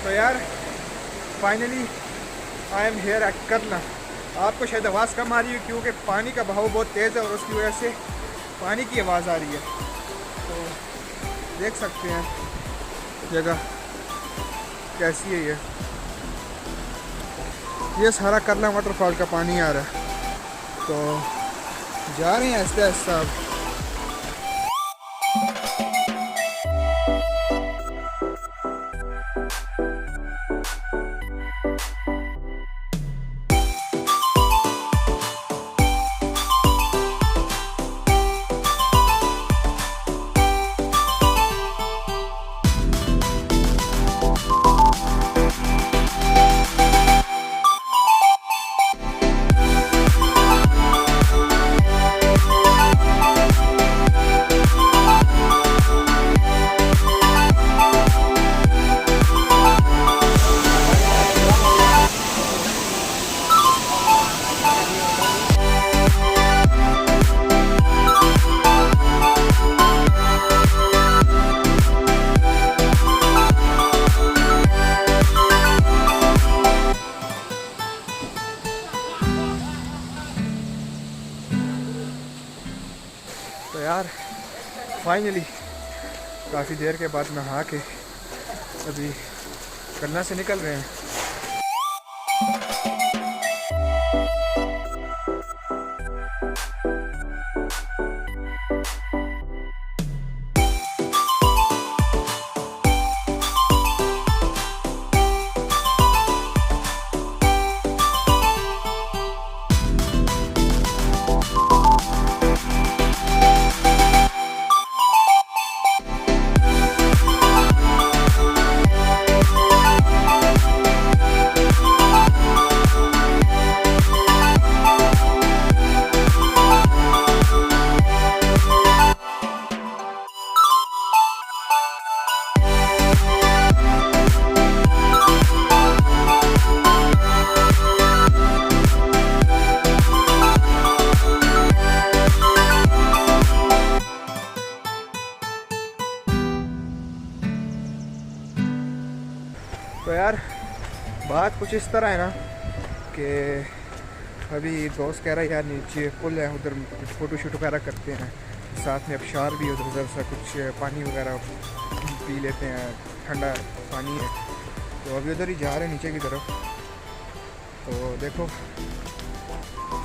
तो यार finally I am here at करला। आपको शायद आवाज़ कम आ रही है क्योंकि पानी का बहाव बहुत तेज़ है और उसकी वजह से पानी की आवाज़ आ रही है। तो देख सकते हैं जगह कैसी है। ये सारा करला वाटरफॉल का पानी आ रहा है। तो जा रहे हैं आहिस्ता आहिस्ता अब। तो यार फाइनली काफ़ी देर के बाद नहा के अभी करला से निकल रहे हैं। तो यार बात कुछ इस तरह है ना कि अभी दोस्त कह रहा है यार नीचे पुल है उधर कुछ फ़ोटो शूट वगैरह करते हैं, साथ में अबशार भी उधर से कुछ पानी वगैरह पी लेते हैं, ठंडा पानी है। तो अभी उधर ही जा रहे हैं नीचे की तरफ। तो देखो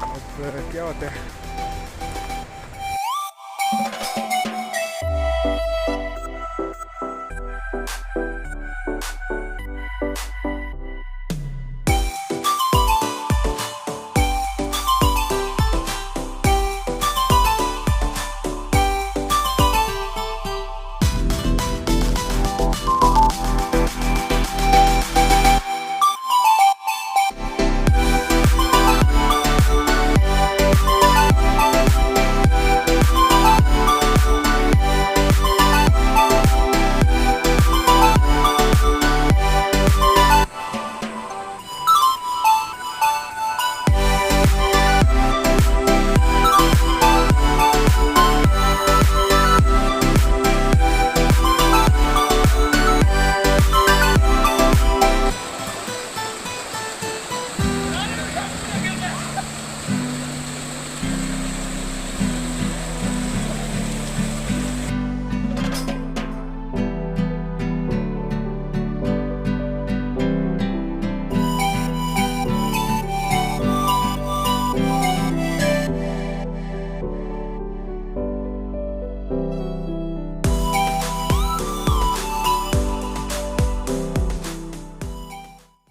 अब क्या होता है।